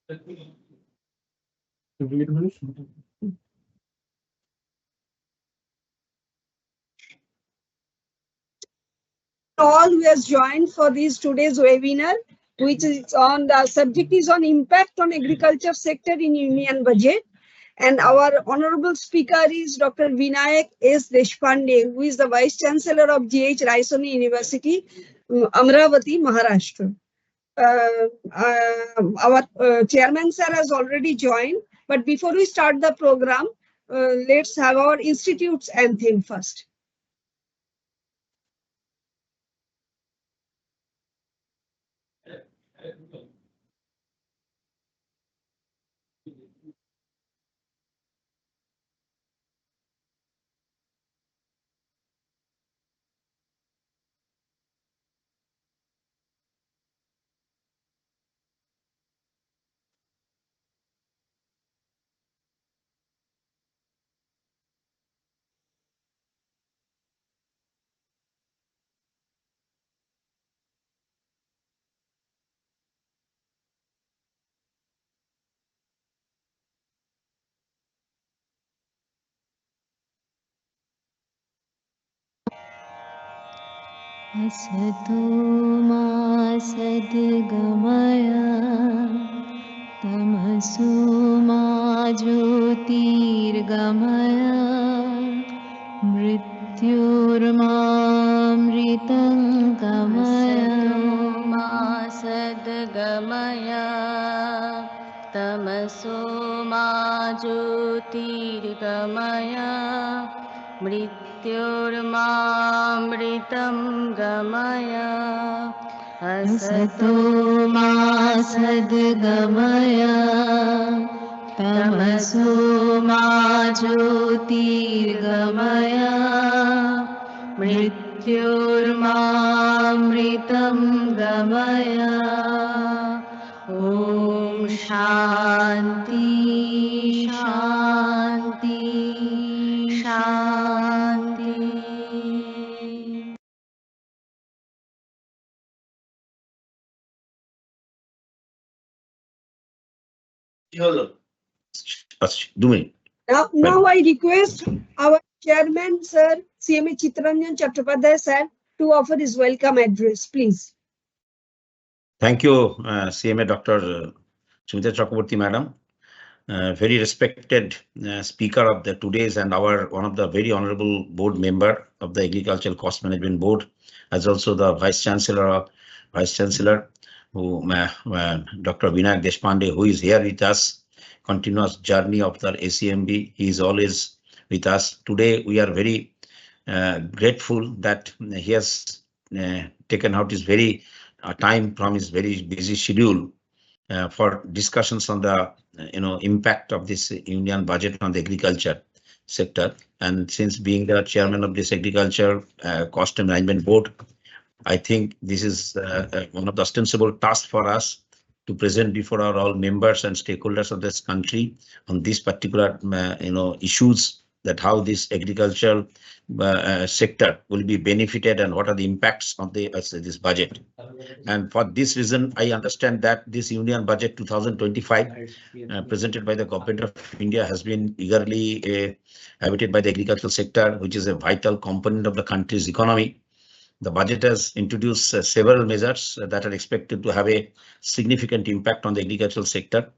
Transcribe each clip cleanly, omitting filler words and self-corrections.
All who has joined for this today's webinar, which is on the subject is on impact on agriculture sector in Union Budget. And our honorable speaker is Dr. Vinayak S. Deshpande, who is the Vice Chancellor of G.H. Raisoni University, Amravati, Maharashtra. Our chairman sir has already joined, but before we start the program, let's have our institute's anthem first. असतो मा सद्गमय तमसो मा ज्योतिर्गमय मृत्युर्मामृतं गमय मा सद्गमय तमसो मा ज्योतिर्गमय मृत्युर्मामृतं गमय असतो मा सद्गमय तमसो मा ज्योतिर्गमय मृत्युर्मामृतं गमय ॐ शान्ति शान्ति शान्ति। Now I request our chairman, sir, CMA Chittaranjan Chattopadhyay, sir, to offer his welcome address, please. Thank you, CMA Dr. Sumita Chakraborty, madam. Very respected speaker of the today's and our one of the very honorable board member of the Agricultural Cost Management Board, as also the Vice Chancellor, who Dr. Vinayak Deshpande, who is here with us. Continuous journey of the ACMB. He is always with us. Today we are very grateful that he has taken out his very time from his very busy schedule for discussions on the impact of this union budget on the agriculture sector. And since being the chairman of this agriculture cost and management board, I think this is one of the ostensible tasks for us to present before our all members and stakeholders of this country on these particular issues, that how this agricultural sector will be benefited and what are the impacts of this budget. And for this reason, I understand that this Union Budget 2025 presented by the Government of India has been eagerly awaited by the agricultural sector, which is a vital component of the country's economy. The budget has introduced several measures that are expected to have a significant impact on the agricultural sector,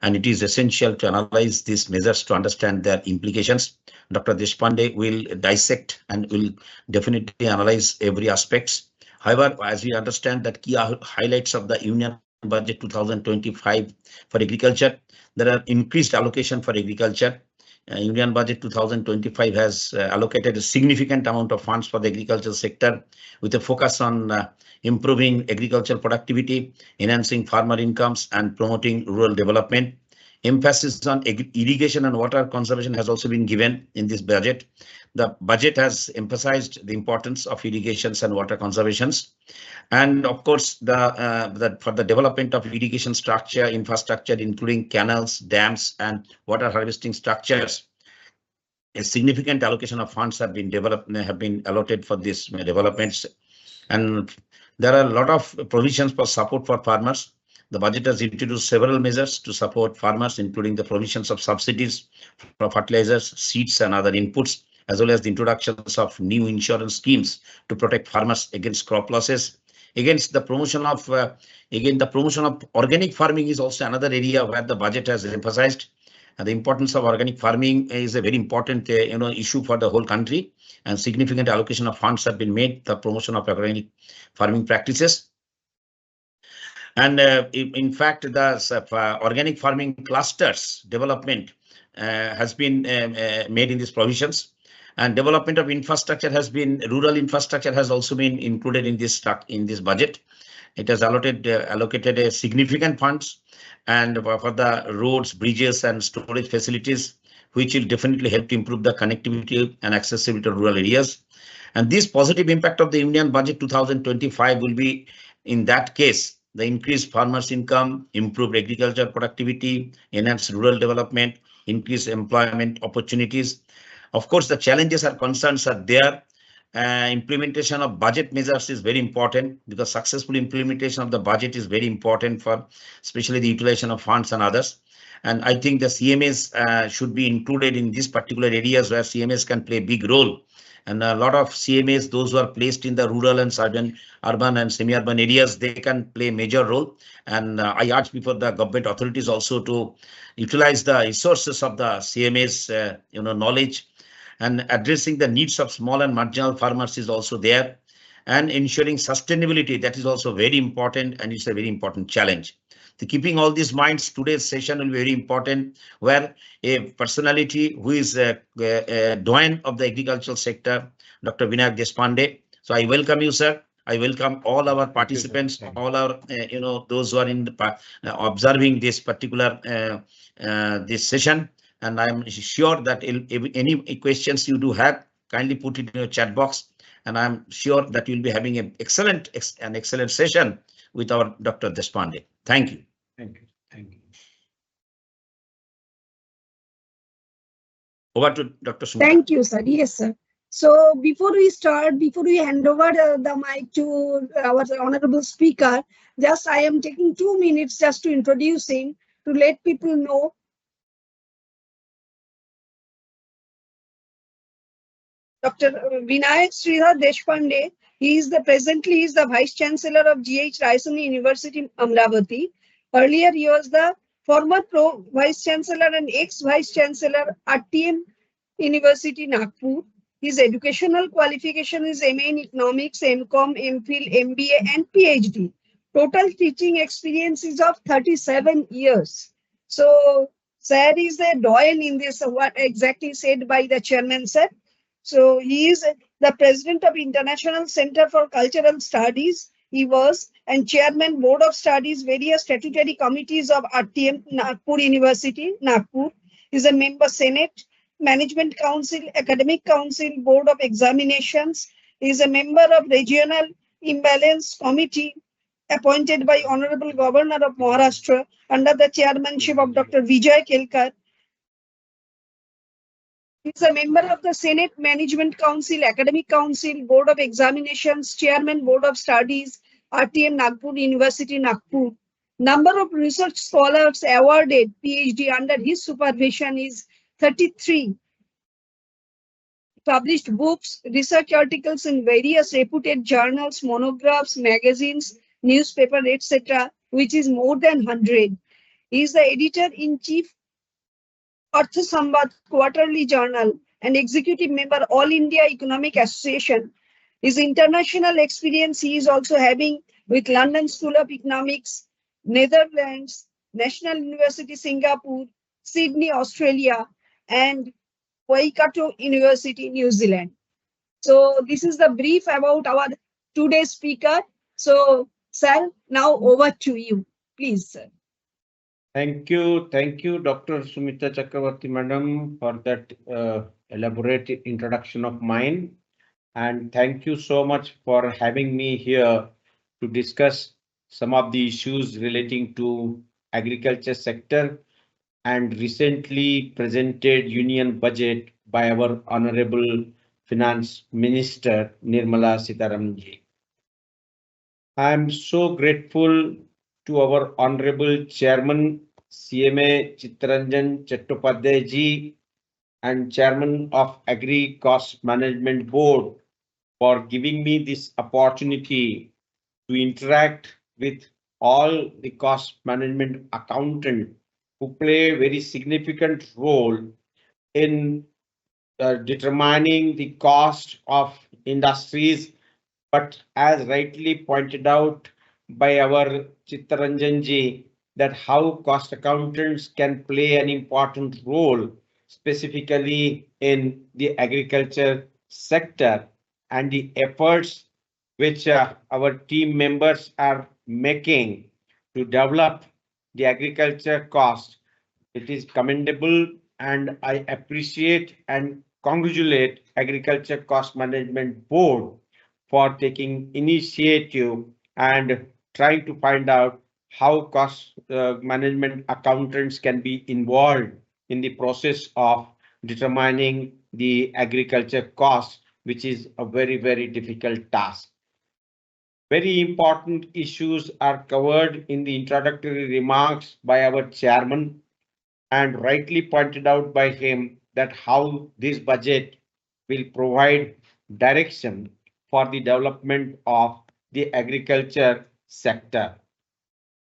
and it is essential to analyze these measures to understand their implications. Dr. Deshpande will dissect and will definitely analyze every aspect. However, as we understand that key highlights of the Union Budget 2025 for agriculture, there are increased allocation for agriculture. Union Budget 2025 has allocated a significant amount of funds for the agricultural sector with a focus on improving agricultural productivity, enhancing farmer incomes and promoting rural development. Emphasis on irrigation and water conservation has also been given in this budget. The budget has emphasized the importance of irrigations and water conservations. And of course, for the development of irrigation structure, infrastructure, including canals, dams, and water harvesting structures, a significant allocation of funds have been allotted for these developments. And there are a lot of provisions for support for farmers. The budget has introduced several measures to support farmers, including the provisions of subsidies for fertilizers, seeds, and other inputs, as well as the introductions of new insurance schemes to protect farmers against crop losses. Against the promotion of the promotion of organic farming is also another area where the budget has emphasized. And the importance of organic farming is a very important issue for the whole country, and significant allocation of funds have been made the promotion of organic farming practices. And in fact, the organic farming clusters development has been made in these provisions, and development of infrastructure has been, rural infrastructure has also been included in this budget. It has allocated a significant funds and for the roads, bridges, and storage facilities, which will definitely help to improve the connectivity and accessibility to rural areas. And this positive impact of the Union Budget 2025 will be, in that case, the increased farmers' income, improved agriculture productivity, enhanced rural development, increased employment opportunities. Of course, the challenges or concerns are there. Implementation of budget measures is very important, because successful implementation of the budget is very important for especially the utilization of funds and others. And I think the CMAs should be included in these particular areas where CMAs can play a big role. And a lot of CMAs, those who are placed in the rural and urban and semi-urban areas, they can play a major role. And I urge before the government authorities also to utilize the resources of the CMAs, knowledge, and addressing the needs of small and marginal farmers is also there, and ensuring sustainability, that is also very important, and it's a very important challenge. Keeping all these minds, today's session will be very important, where a personality who is a doyen of the agricultural sector, Dr. Vinayak Deshpande. So I welcome you, sir. I welcome all our participants, all our, those who are in the observing this particular this session. And I'm sure that if any questions you do have, kindly put it in your chat box. And I'm sure that you'll be having an excellent session with our Dr. Deshpande. Thank you. Thank you. Thank you. Over to Dr. Sumita. Thank you, sir. Yes, sir. So before we hand over the mic to our honorable speaker, just I am taking 2 minutes just to introduce him, to let people know. Dr. Vinayak Sridhar Deshpande, he is the Vice Chancellor of GH Raisoni University, Amravati. Earlier, he was the former Vice Chancellor and ex-Vice Chancellor, RTM University, Nagpur. His educational qualification is MA in Economics, MCom, MPhil, MBA, and PhD. Total teaching experience is of 37 years. So, sir is the doyen in this, what exactly said by the chairman, sir. So, he is the president of International Center for Cultural Studies. He was, and chairman, board of studies, various statutory committees of RTM, Nagpur University, Nagpur. He is a member, Senate, Management Council, Academic Council, Board of Examinations. He is a member of Regional Imbalance Committee, appointed by Honorable Governor of Maharashtra under the chairmanship of Dr. Vijay Kelkar. He is a member of the Senate Management Council, Academic Council, Board of Examinations, Chairman, Board of Studies, RTM Nagpur University, Nagpur. Number of research scholars awarded PhD under his supervision is 33. Published books, research articles in various reputed journals, monographs, magazines, newspaper, etc., which is more than 100. He is the editor-in-chief Artha Sambad Quarterly Journal and executive member All India Economic Association. His international experience he is also having with London School of Economics, Netherlands, National University Singapore, Sydney, Australia, and Waikato University, New Zealand. So this is the brief about our today's speaker. So, sir, now over to you, please, sir. Thank you, Dr. Sumita Chakravarti, madam, for that elaborate introduction of mine. And thank you so much for having me here to discuss some of the issues relating to agriculture sector and recently presented union budget by our Honorable Finance Minister Nirmala Sitharaman ji. I am so grateful to our Honorable Chairman CMA Chittaranjan Chattopadhyay ji and Chairman of Agri Cost Management Board for giving me this opportunity to interact with all the cost management accountants who play a very significant role in determining the cost of industries. But as rightly pointed out by our Chittaranjan ji, that how cost accountants can play an important role, specifically in the agriculture sector, and the efforts which our team members are making to develop the agriculture cost. It is commendable, and I appreciate and congratulate Agriculture Cost Management Board for taking initiative and trying to find out how cost management accountants can be involved in the process of determining the agriculture cost, which is a very, very difficult task. Very important issues are covered in the introductory remarks by our chairman, and rightly pointed out by him that how this budget will provide direction for the development of the agriculture sector.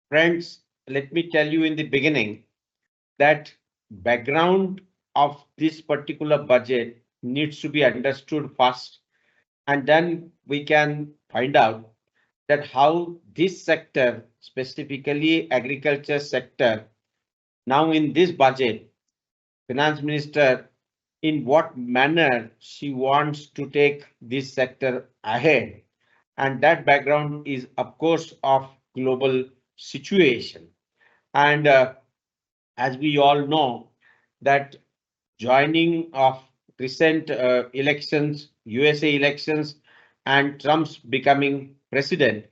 Friends, let me tell you in the beginning that background of this particular budget needs to be understood first, and then we can find out that how this sector, specifically agriculture sector, now in this budget, Finance Minister, in what manner she wants to take this sector ahead. And that background is, of course, of global situation. And as we all know, that joining of recent elections, USA elections, and Trump's becoming president,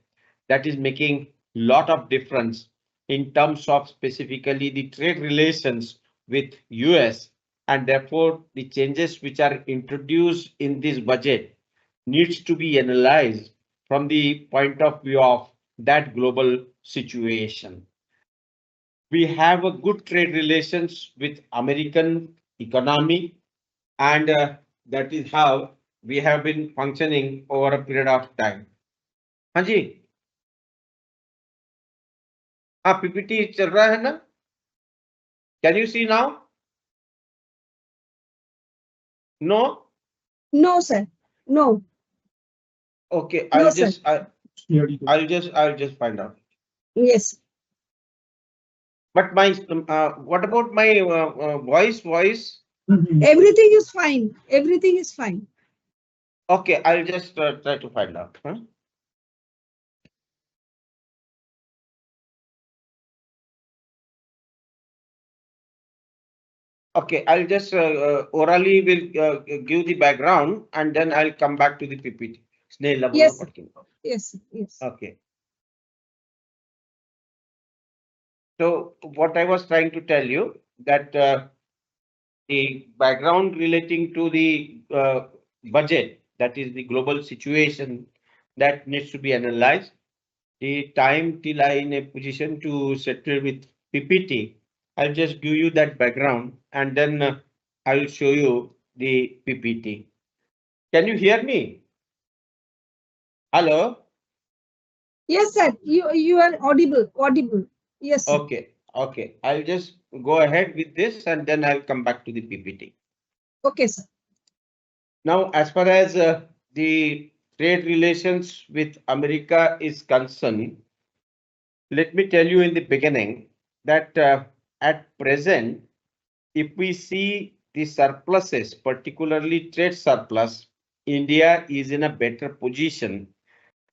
that is making lot of difference in terms of specifically the trade relations with US, and therefore the changes which are introduced in this budget needs to be analyzed from the point of view of that global situation. We have a good trade relations with American economy, and that is how we have been functioning over a period of time. Hanji, PPT चल रहा है ना? Can you see now? No? No, sir. No. Okay, No, I'll sir. just find out. Yes. But my what about my voice? Everything is fine. Everything is fine. Okay, I'll just try to find out. Huh? Okay, I'll just orally will give the background, and then I'll come back to the PPT. Yes. Yes. Yes. Okay. So what I was trying to tell you that the background relating to the budget, that is the global situation, that needs to be analyzed. The time till I in a position to settle with PPT, I'll just give you that background, and then I will show you the PPT. Can you hear me? Hello? Yes, sir. You are audible. Yes. Sir. Okay. I'll just go ahead with this, and then I'll come back to the PPT. Okay, sir. Now, as far as the trade relations with America is concerned, let me tell you in the beginning that at present, if we see the surpluses, particularly trade surplus, India is in a better position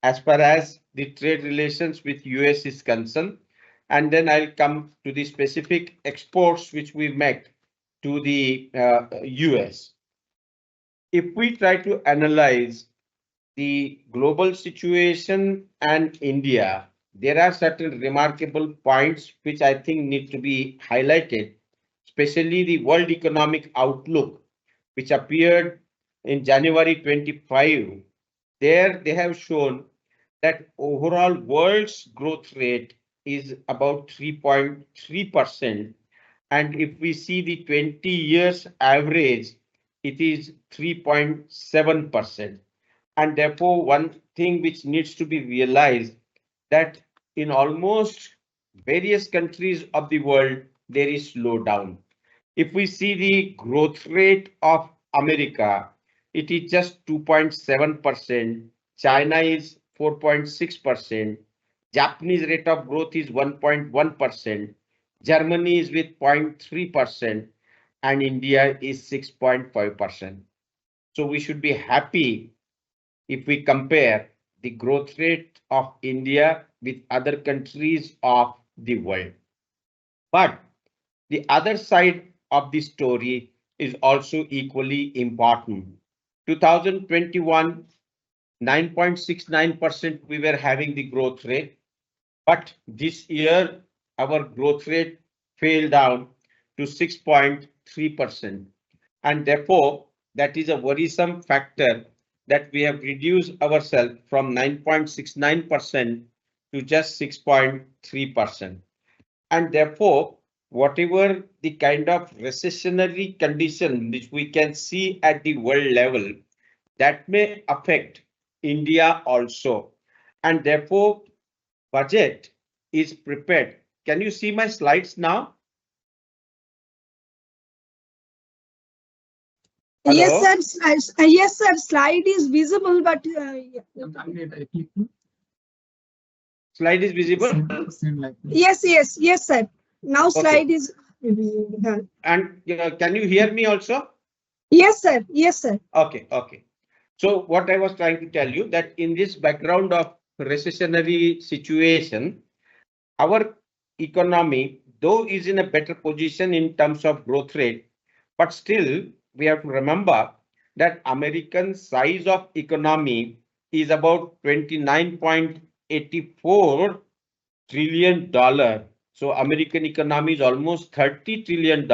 as far as the trade relations with US is concerned. And then I'll come to the specific exports which we make to the US. If we try to analyze the global situation and India, there are certain remarkable points which I think need to be highlighted, especially the World Economic Outlook, which appeared in January 25. There they have shown that overall world's growth rate is about 3.3%. And if we see the 20 years average, it is 3.7%. And therefore, one thing which needs to be realized that in almost various countries of the world, there is slowdown. If we see the growth rate of America, it is just 2.7%. China is 4.6%. Japanese rate of growth is 1.1%. Germany is with 0.3%. And India is 6.5%. So we should be happy if we compare the growth rate of India with other countries of the world. But the other side of the story is also equally important. 2021, 9.69% we were having the growth rate, but this year our growth rate fell down to 6.3%. And therefore, that is a worrisome factor that we have reduced ourselves from 9.69% to just 6.3%. And therefore, whatever the kind of recessionary condition which we can see at the world level, that may affect India also. And therefore, budget is prepared. Can you see my slides now? Hello? Yes, sir. Slide is visible, but Slide is visible? yes, sir. Now Okay. slide is. And can you hear me also? Yes, sir. Yes, sir. Okay. So what I was trying to tell you that in this background of recessionary situation, our economy, though is in a better position in terms of growth rate, but still we have to remember that American size of economy is about $29.84 trillion. So American economy is almost $30 trillion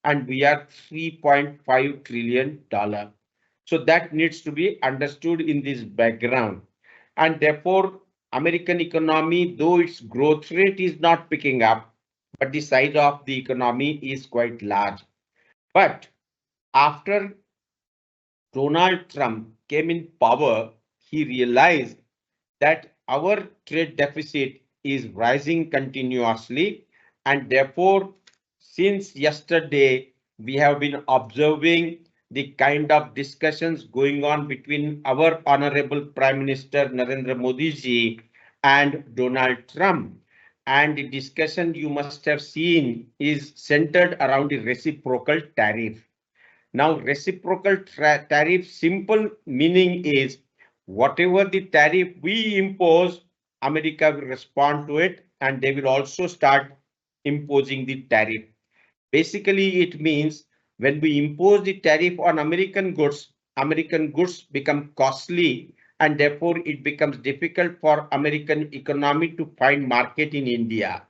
and we are $3.5 trillion. So that needs to be understood in this background. And therefore, American economy, though its growth rate is not picking up, but the size of the economy is quite large. But after Donald Trump came in power, he realized that our trade deficit is rising continuously. And therefore, since yesterday, we have been observing the kind of discussions going on between our Honorable Prime Minister Narendra Modi ji and Donald Trump. And the discussion you must have seen is centered around the reciprocal tariff. Now, reciprocal tariff simple meaning is whatever the tariff we impose, America will respond to it and they will also start imposing the tariff. Basically, it means when we impose the tariff on American goods become costly and therefore it becomes difficult for American economy to find market in India.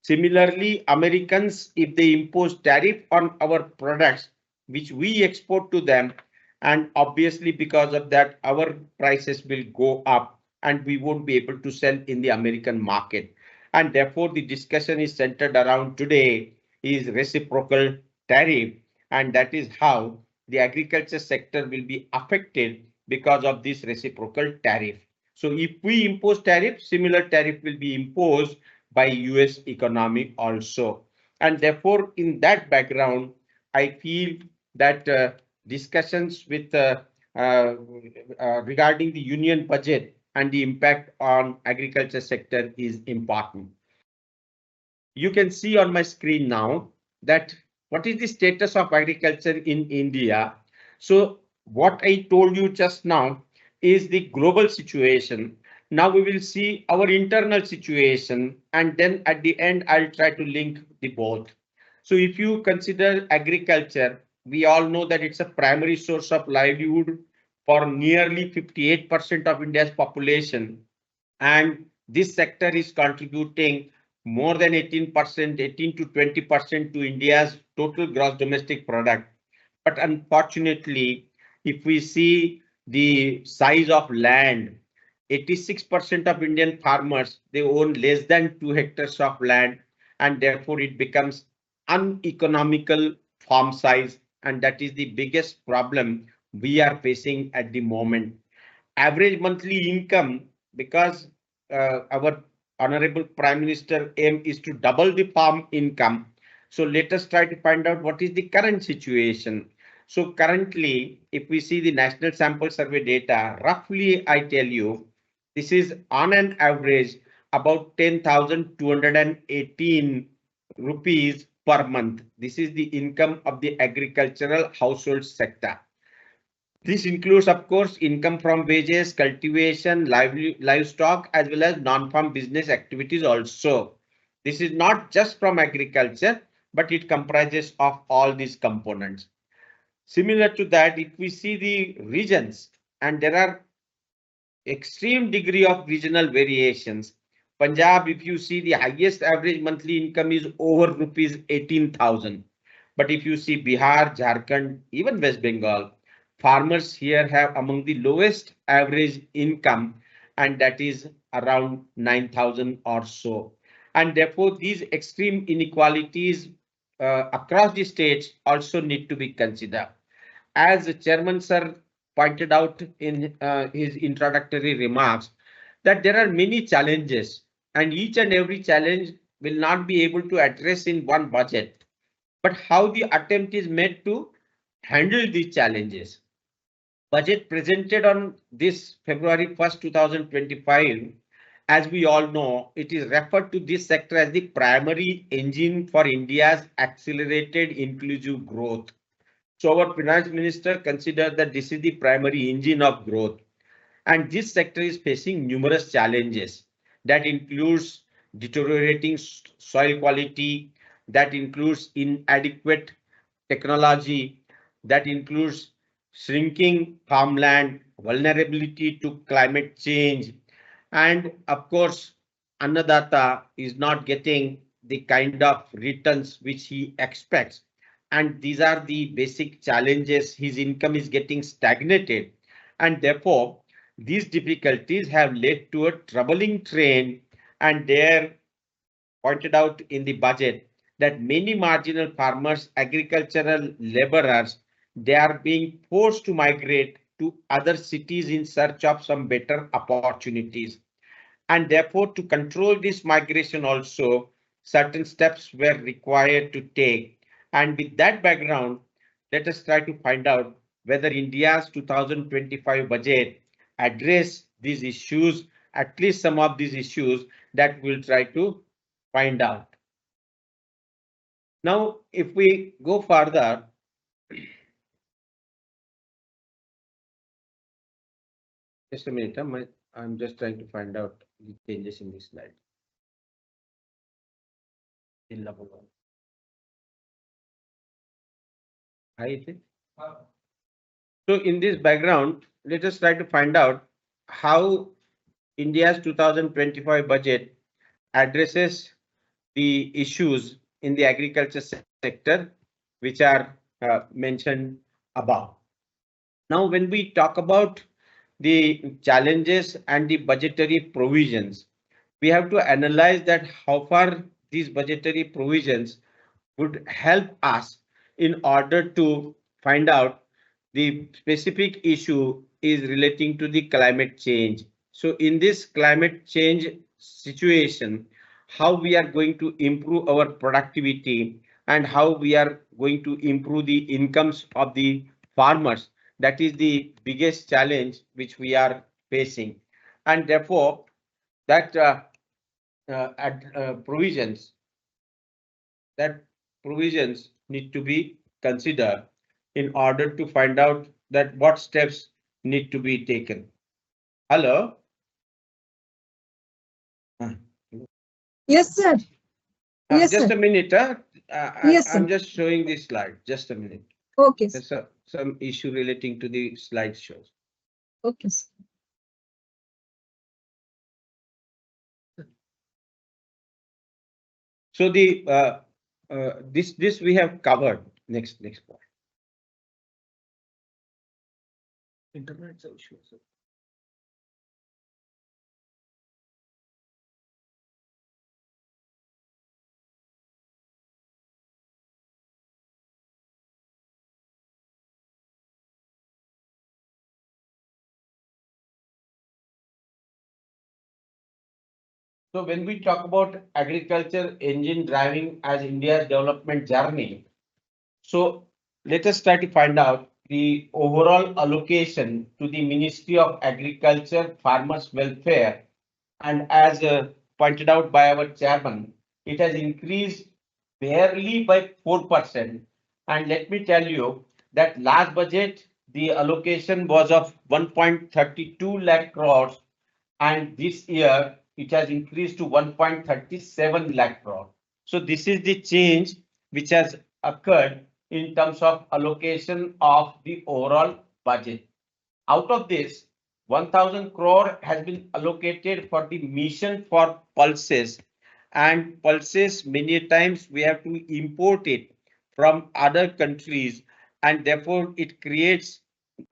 Similarly, Americans, if they impose tariff on our products, which we export to them, and obviously because of that, our prices will go up and we won't be able to sell in the American market. And therefore, the discussion is centered around today is reciprocal tariff. And that is how the agriculture sector will be affected because of this reciprocal tariff. So if we impose tariff, similar tariff will be imposed by US economy also. And therefore, in that background, I feel that discussions with regarding the union budget and the impact on agriculture sector is important. You can see on my screen now that what is the status of agriculture in India. So what I told you just now is the global situation. Now we will see our internal situation and then at the end I'll try to link the both. So if you consider agriculture, we all know that it's a primary source of livelihood for nearly 58% of India's population. And this sector is contributing more than 18%, 18 to 20% to India's total gross domestic product. But unfortunately, if we see the size of land, 86% of Indian farmers, they own less than 2 hectares of land, and therefore it becomes uneconomical farm size, and that is the biggest problem we are facing at the moment. Average monthly income, because our honorable Prime Minister aim is to double the farm income. So let us try to find out what is the current situation. So currently, if we see the National Sample Survey data, roughly I tell you, this is on an average about 10,218 rupees per month. This is the income of the agricultural household sector. This includes, of course, income from wages, cultivation, livestock, as well as non-farm business activities also. This is not just from agriculture, but it comprises of all these components. Similar to that, if we see the regions, and there are extreme degree of regional variations. Punjab, if you see, the highest average monthly income is over rupees 18,000. But if you see Bihar, Jharkhand, even West Bengal, farmers here have among the lowest average income, and that is around 9,000 or so. And therefore, these extreme inequalities across the states also need to be considered. As the Chairman Sir pointed out in his introductory remarks, that there are many challenges, and each and every challenge will not be able to address in one budget, but how the attempt is made to handle these challenges. Budget presented on this February 1st, 2025, as we all know, it is referred to this sector as the primary engine for India's accelerated inclusive growth. So our finance minister considered that this is the primary engine of growth, and this sector is facing numerous challenges. That includes deteriorating soil quality, that includes inadequate technology, that includes shrinking farmland, vulnerability to climate change, and of course, Annadata is not getting the kind of returns which he expects. And these are the basic challenges. His income is getting stagnated, and therefore these difficulties have led to a troubling trend. And they pointed out in the budget that many marginal farmers, agricultural laborers, they are being forced to migrate to other cities in search of some better opportunities. And therefore, to control this migration also, certain steps were required to take. And with that background, let us try to find out whether India's 2025 budget address these issues, at least some of these issues that we'll try to find out. Now, if we go further, just a minute, I'm just trying to find out the changes in this slide. So in this background, let us try to find out how India's 2025 budget addresses the issues in the agriculture sector, which are mentioned above. Now, when we talk about the challenges and the budgetary provisions, we have to analyze that how far these budgetary provisions would help us in order to find out the specific issue is relating to the climate change. So in this climate change situation, how we are going to improve our productivity and how we are going to improve the incomes of the farmers, that is the biggest challenge which we are facing. And therefore, that provisions need to be considered in order to find out that what steps need to be taken. Hello? Yes, sir. Yes, just sir. a minute. Yes, sir. I'm just showing this slide. Just a minute. Okay, sir. There's some issue relating to the slide shows. Okay, sir. So the this we have covered. Next point. Internet issues. So when we talk about agriculture engine driving as India's development journey, so let us try to find out the overall allocation to the Ministry of Agriculture, Farmers Welfare, and as pointed out by our chairman, it has increased barely by 4%. And let me tell you that last budget, the allocation was of 1.32 lakh crores, and this year it has increased to 1.37 lakh crore. So this is the change which has occurred in terms of allocation of the overall budget. Out of this, 1,000 crore has been allocated for the mission for pulses, and pulses many times we have to import it from other countries, and therefore it creates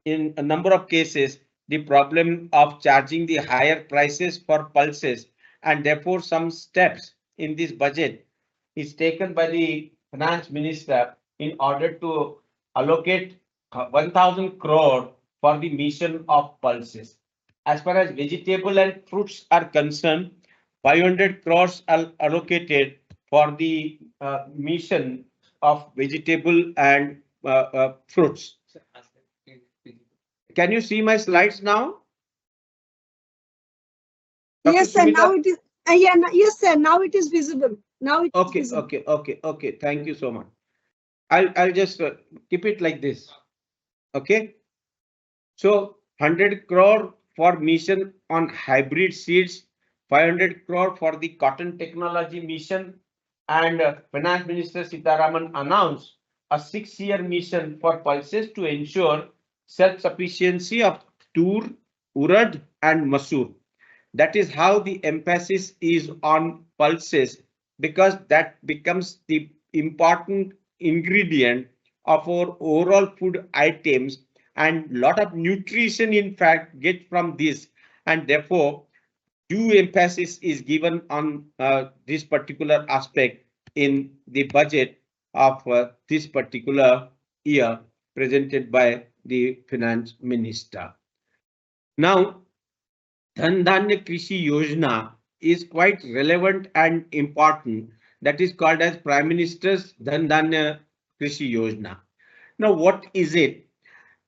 in a number of cases the problem of charging the higher prices for pulses, and therefore some steps in this budget is taken by the finance minister in order to allocate 1,000 crore for the mission of pulses. As far as vegetable and fruits are concerned, 500 crores are allocated for the mission of vegetable and fruits. Can you see my slides now? Dr. Yes, sir. Sumita? Now it is. Yeah. Yes, sir. Now it is visible. Now it is Okay, visible. okay. Thank you so much. I'll just keep it like this. Okay. So 100 crore for mission on hybrid seeds, 500 crore for the cotton technology mission, and Finance Minister Sitaraman announced a 6-year mission for pulses to ensure self-sufficiency of tur, urad, and masoor. That is how the emphasis is on pulses, because that becomes the important ingredient of our overall food items, and lot of nutrition in fact get from this, and therefore due emphasis is given on this particular aspect in the budget of this particular year presented by the finance minister. Now, Dhan Dhanya Krishi Yojana is quite relevant and important. That is called as Prime Minister's Dhan Dhanya Krishi Yojana. Now, what is it?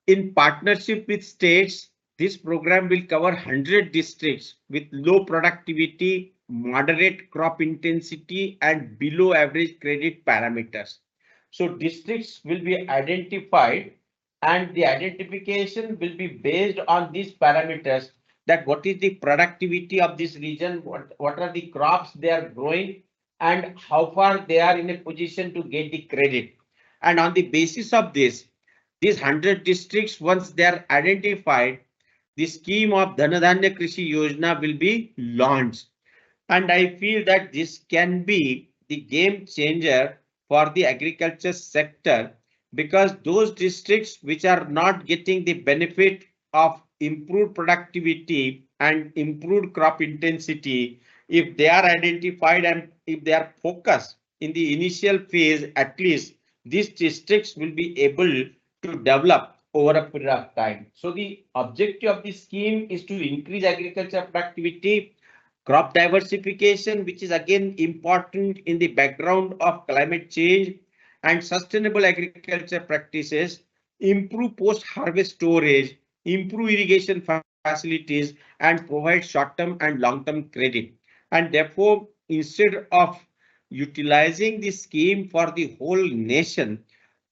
In partnership with states, this program will cover 100 districts with low productivity, moderate crop intensity, and below average credit parameters. So districts will be identified, and the identification will be based on these parameters, that what is the productivity of this region, what are the crops they are growing, and how far they are in a position to get the credit. And on the basis of this, these 100 districts, once they are identified, the scheme of Dhan Dhanya Krishi Yojana will be launched. And I feel that this can be the game changer for the agriculture sector, because those districts which are not getting the benefit of improved productivity and improved crop intensity, if they are identified and if they are focused in the initial phase, at least these districts will be able to develop over a period of time. So the objective of this scheme is to increase agriculture productivity, crop diversification, which is again important in the background of climate change, and sustainable agriculture practices, improve post-harvest storage, improve irrigation facilities, and provide short-term and long-term credit. And therefore, instead of utilizing this scheme for the whole nation,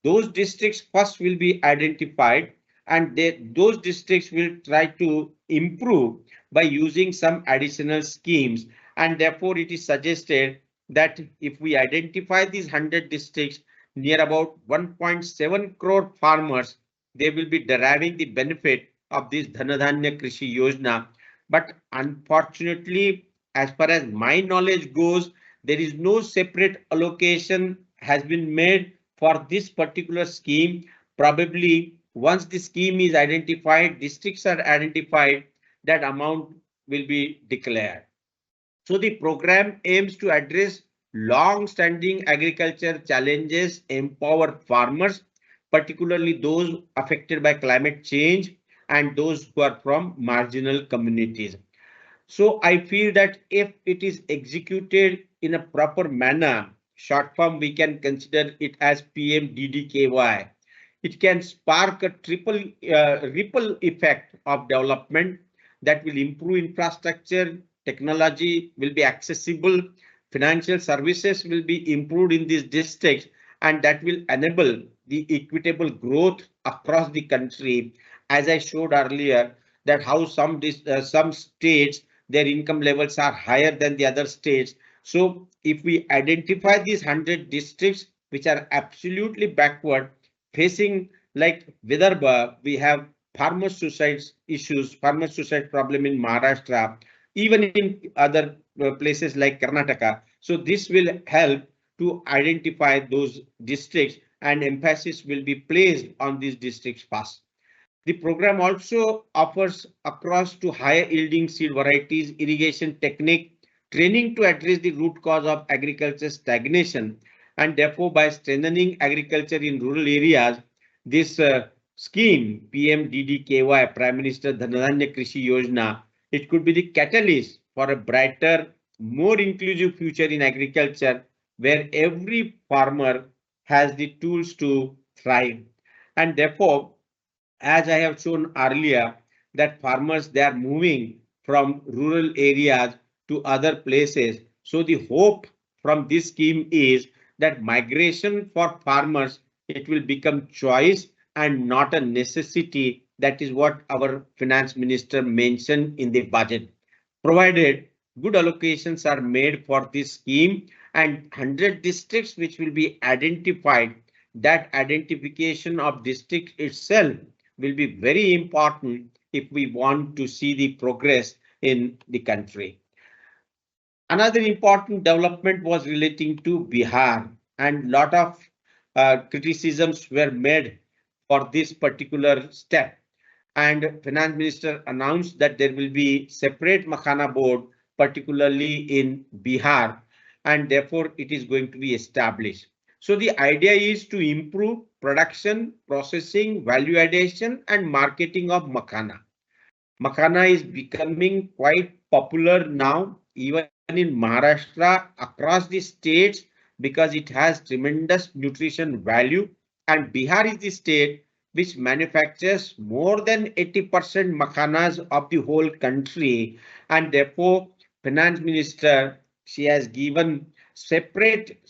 those districts first will be identified, and those districts will try to improve by using some additional schemes. And therefore, it is suggested that if we identify these 100 districts, near about 1.7 crore farmers, they will be deriving the benefit of this Dhan Dhanya Krishi Yojana. But unfortunately, as far as my knowledge goes, there is no separate allocation has been made for this particular scheme. Probably once the scheme is identified, districts are identified, that amount will be declared. So the program aims to address long-standing agriculture challenges, empower farmers, particularly those affected by climate change and those who are from marginal communities. So I feel that if it is executed in a proper manner, short form we can consider it as PMDDKY. It can spark a ripple effect of development that will improve infrastructure, technology will be accessible, financial services will be improved in these districts, and that will enable the equitable growth across the country. As I showed earlier, that how some states, their income levels are higher than the other states. So if we identify these 100 districts which are absolutely backward, facing like Vidarbha, we have farmer suicide issues, farmer suicide problem in Maharashtra, even in other places like Karnataka. So this will help to identify those districts, and emphasis will be placed on these districts first. The program also offers across to higher yielding seed varieties, irrigation technique, training to address the root cause of agriculture stagnation, and therefore by strengthening agriculture in rural areas, this scheme PMDDKY, Prime Minister Dhanadhanya Krishi Yojana, it could be the catalyst for a brighter, more inclusive future in agriculture, where every farmer has the tools to thrive. And therefore, as I have shown earlier, that farmers, they are moving from rural areas to other places. So the hope from this scheme is that migration for farmers, it will become choice and not a necessity. That is what our finance minister mentioned in the budget. Provided good allocations are made for this scheme, and 100 districts which will be identified, that identification of district itself will be very important if we want to see the progress in the country. Another important development was relating to Bihar, and lot of criticisms were made for this particular step. And finance minister announced that there will be separate Makhana board, particularly in Bihar, and therefore it is going to be established. So the idea is to improve production, processing, value addition, and marketing of Makhana. Makhana is becoming quite popular now, even in Maharashtra, across the states, because it has tremendous nutrition value. And Bihar is the state which manufactures more than 80% makhanas of the whole country. And therefore, finance minister, she has given separate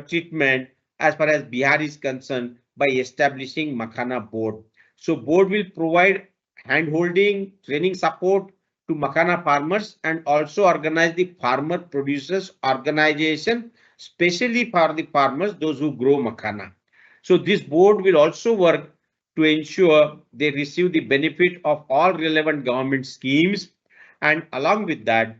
treatment as far as Bihar is concerned by establishing Makhana board. So board will provide hand-holding, training support to Makhana farmers, and also organize the farmer producers organization, especially for the farmers, those who grow Makhana. So this board will also work to ensure they receive the benefit of all relevant government schemes. And along with that,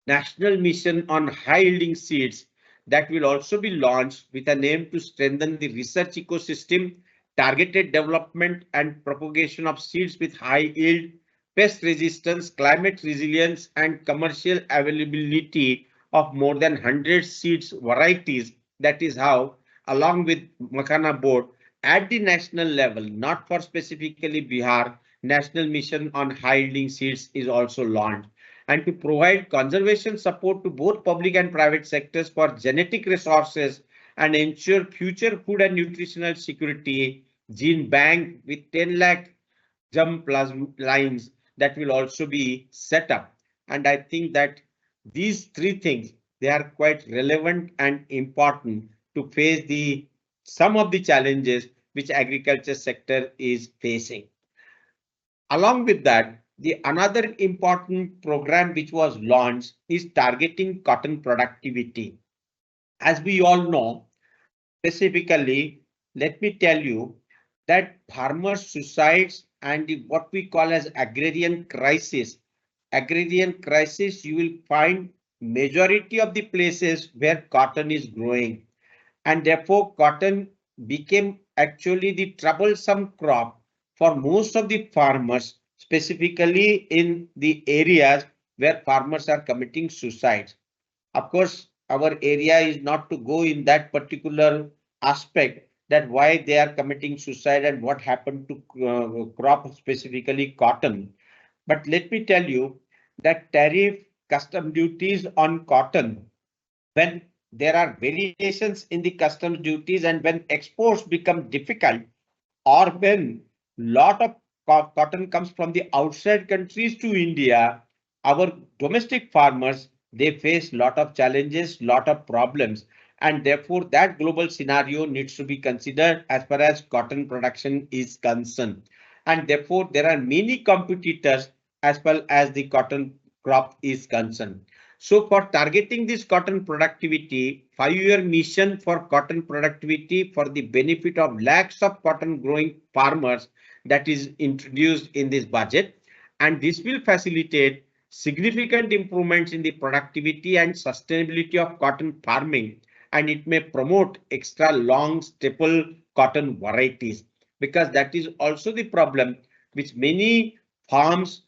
national mission on high yielding seeds, that will also be launched with an aim to strengthen the research ecosystem, targeted development and propagation of seeds with high yield, pest resistance, climate resilience, and commercial availability of more than 100 seeds varieties. That is how, along with Makhana board, at the national level, not for specifically Bihar, national mission on high yielding seeds is also launched. And to provide conservation support to both public and private sectors for genetic resources and ensure future food and nutritional security, gene bank with 10 lakh germ plasm lines, that will also be set up. And I think that these three things, they are quite relevant and important to face some of the challenges which agriculture sector is facing. Along with that, the another important program which was launched is targeting cotton productivity. As we all know, specifically, let me tell you that farmer suicides and what we call as agrarian crisis, you will find majority of the places where cotton is growing, and therefore cotton became actually the troublesome crop for most of the farmers, specifically in the areas where farmers are committing suicides. Of course, our area is not to go in that particular aspect, that why they are committing suicide and what happened to crop, specifically cotton. But let me tell you that tariff custom duties on cotton, when there are variations in the customs duties and when exports become difficult, or when lot of cotton comes from the outside countries to India, our domestic farmers, they face lot of challenges, lot of problems, and therefore that global scenario needs to be considered as far as cotton production is concerned. And therefore there are many competitors as well as the cotton crop is concerned. So for targeting this cotton productivity, 5-year mission for cotton productivity for the benefit of lakhs of cotton growing farmers, that is introduced in this budget. And this will facilitate significant improvements in the productivity and sustainability of cotton farming. And it may promote extra long staple cotton varieties, because that is also the problem which many farmers,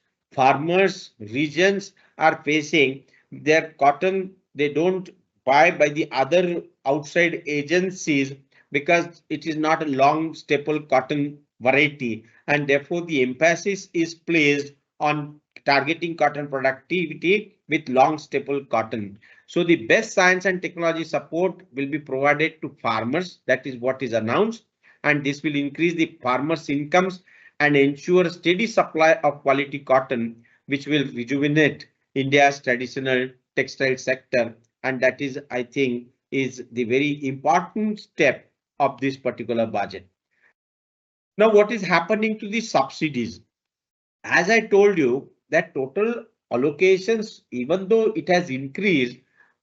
regions are facing. Their cotton, they don't buy by the other outside agencies because it is not a long staple cotton variety, and therefore the emphasis is placed on targeting cotton productivity with long staple cotton. So the best science and technology support will be provided to farmers. That is what is announced, and this will increase the farmers' incomes and ensure a steady supply of quality cotton, which will rejuvenate India's traditional textile sector. And that is, I think, is the very important step of this particular budget. Now, what is happening to the subsidies? As I told you, that total allocations, even though it has increased,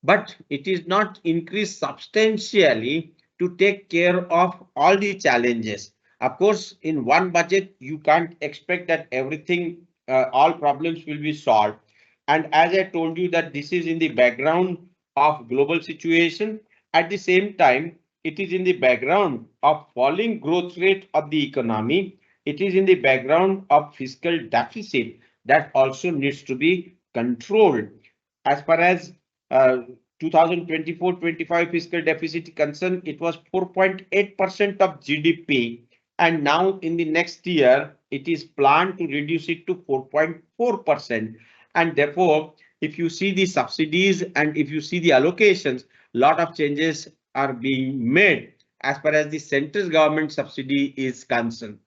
but it is not increased substantially to take care of all the challenges. Of course, in one budget, you can't expect that everything, all problems will be solved. And as I told you that this is in the background of global situation, at the same time, it is in the background of falling growth rate of the economy. It is in the background of fiscal deficit that also needs to be controlled. As far as 2024-25 fiscal deficit concerned, it was 4.8% of GDP. And now in the next year, it is planned to reduce it to 4.4%. And therefore, if you see the subsidies and if you see the allocations, a lot of changes are being made as far as the central government subsidy is concerned.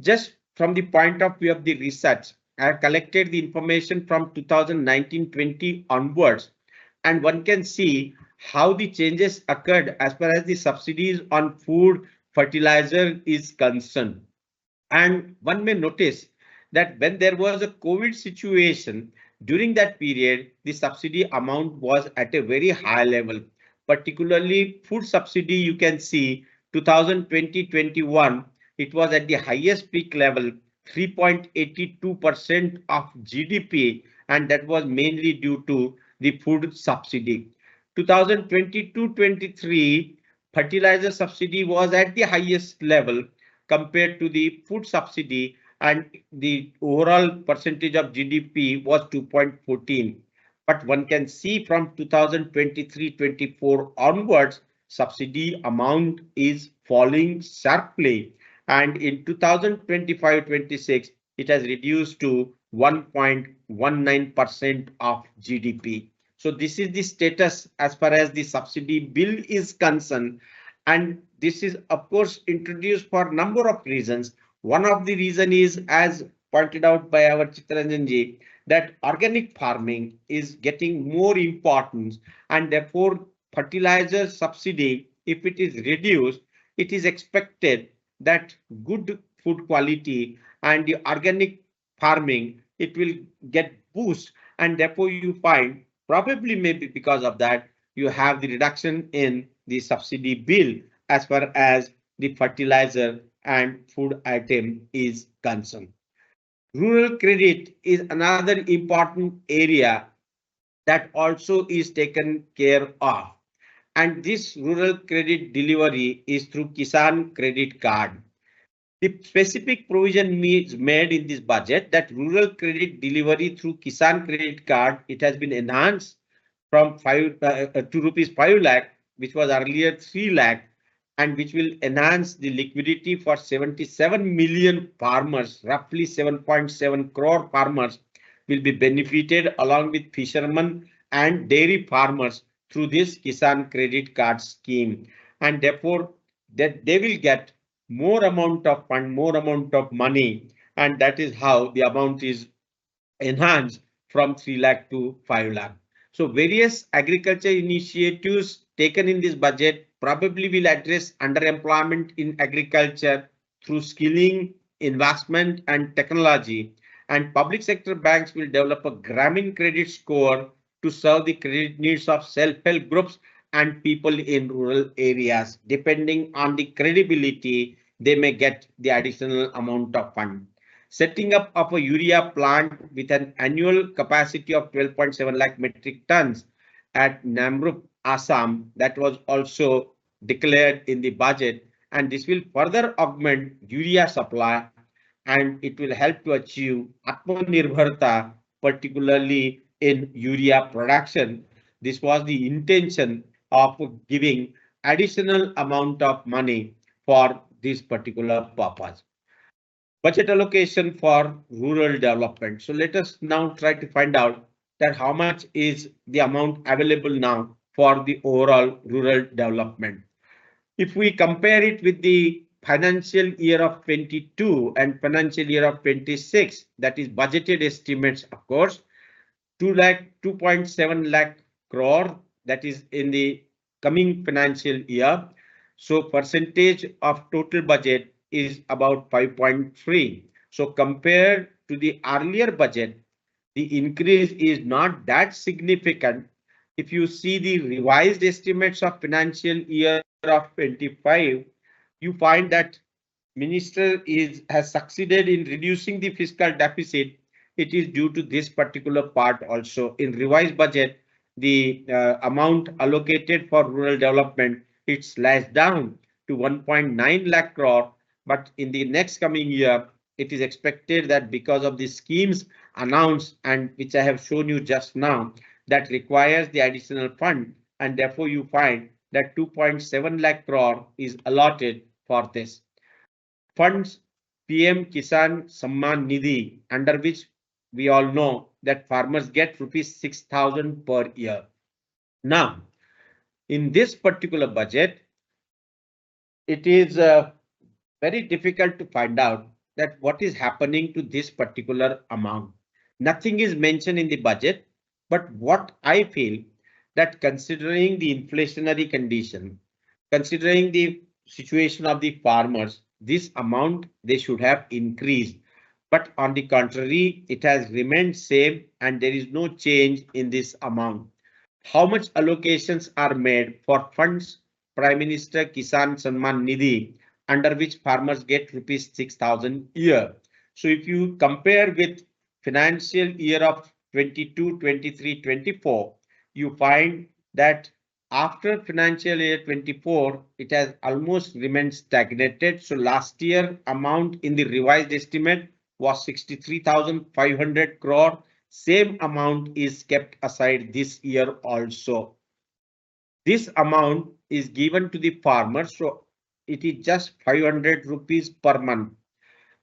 Just from the point of view of the research, I have collected the information from 2019-20 onwards, and one can see how the changes occurred as far as the subsidies on food, fertilizer is concerned. And one may notice that when there was a COVID situation, during that period, the subsidy amount was at a very high level, particularly food subsidy. You can see 2020-21, it was at the highest peak level, 3.82% of GDP, and that was mainly due to the food subsidy. 2022-23, fertilizer subsidy was at the highest level compared to the food subsidy, and the overall percentage of GDP was 2.14. But one can see from 2023-24 onwards, subsidy amount is falling sharply. And in 2025-26, it has reduced to 1.19% of GDP. So this is the status as far as the subsidy bill is concerned. And this is, of course, introduced for a number of reasons. One of the reason is, as pointed out by our Chittaranjan ji, that organic farming is getting more importance, and therefore fertilizer subsidy, if it is reduced, it is expected that good food quality and the organic farming, it will get boost, and therefore you find probably maybe because of that you have the reduction in the subsidy bill as far as the fertilizer and food item is concerned. Rural credit is another important area that also is taken care of, and this rural credit delivery is through Kisan Credit Card. The specific provision is made in this budget that rural credit delivery through Kisan Credit Card, it has been enhanced from 5 to rupees 5 lakh, which was earlier 3 lakh, and which will enhance the liquidity for 77 million farmers, roughly 7.7 crore farmers, will be benefited along with fishermen and dairy farmers through this Kisan Credit Card scheme, and therefore that they will get more amount of fund, more amount of money, and that is how the amount is enhanced from 3 lakh to 5 lakh. So various agriculture initiatives taken in this budget probably will address underemployment in agriculture through skilling, investment and technology, and public sector banks will develop a Grameen credit score to serve the credit needs of self-help groups and people in rural areas. Depending on the credibility, they may get the additional amount of fund. Setting up of a urea plant with an annual capacity of 12.7 lakh metric tons at Namrup, Assam, that was also declared in the budget, and this will further augment urea supply and it will help to achieve Atmanirbharta, particularly in urea production. This was the intention of giving additional amount of money for this particular purpose. Budget allocation for rural development. So let us now try to find out that how much is the amount available now for the overall rural development. If we compare it with the financial year of 22 and financial year of 26, that is budgeted estimates, of course, 2.7 lakh crore, that is in the coming financial year. So percentage of total budget is about 5.3. So compared to the earlier budget, the increase is not that significant. If you see the revised estimates of financial year of 25, you find that minister has succeeded in reducing the fiscal deficit. It is due to this particular part also. In revised budget, the amount allocated for rural development, it's slashed down to 1.9 lakh crore. But in the next coming year, it is expected that because of the schemes announced and which I have shown you just now, that requires the additional fund, and therefore you find that 2.7 lakh crore is allotted for this. Funds PM Kisan Samman Nidhi, under which we all know that farmers get rupees 6,000 per year. Now, in this particular budget, it is very difficult to find out that what is happening to this particular amount. Nothing is mentioned in the budget, but what I feel that considering the inflationary condition, considering the situation of the farmers, this amount they should have increased. But on the contrary, it has remained same and there is no change in this amount. How much allocations are made for funds Prime Minister Kisan Samman Nidhi, under which farmers get rupees 6,000 a year. So if you compare with financial year of 22, 23, 24, you find that after financial year 24, it has almost remained stagnated. So last year amount in the revised estimate was 63,500 crore. Same amount is kept aside this year also. This amount is given to the farmers, so it is just 500 rupees per month,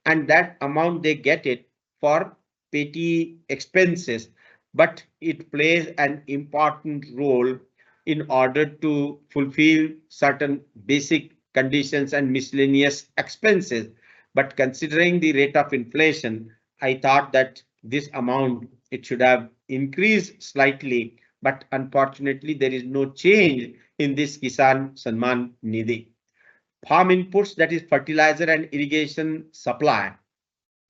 and that amount they get it for petty expenses, but it plays an important role in order to fulfill certain basic conditions and miscellaneous expenses. But considering the rate of inflation, I thought that this amount, it should have increased slightly, but unfortunately there is no change in this Kisan Samman Nidhi. Farm inputs, that is fertilizer and irrigation supply.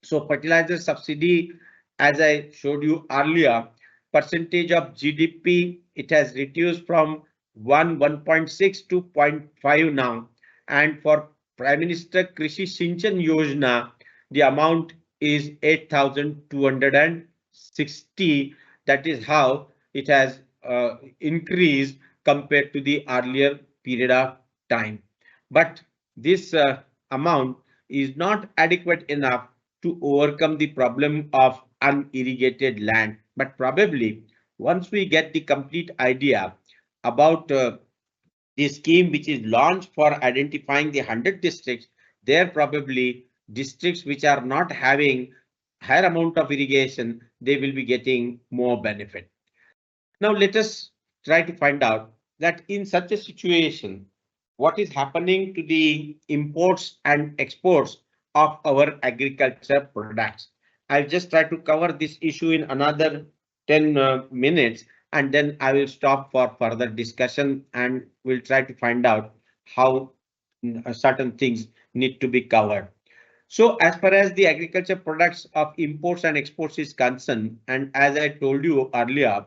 So fertilizer subsidy, as I showed you earlier, percentage of GDP, it has reduced from 1.6 to 0.5 now. And for Prime Minister Krishi Sinchan Yojana, the amount is 8,260. That is how it has increased compared to the earlier period of time. But this amount is not adequate enough to overcome the problem of unirrigated land. But probably once we get the complete idea about the scheme which is launched for identifying the 100 districts, there probably districts which are not having higher amount of irrigation, they will be getting more benefit. Now let us try to find out that in such a situation, what is happening to the imports and exports of our agriculture products. I'll just try to cover this issue in another 10 minutes, and then I will stop for further discussion and we'll try to find out how certain things need to be covered. So as far as the agriculture products of imports and exports is concerned, and as I told you earlier,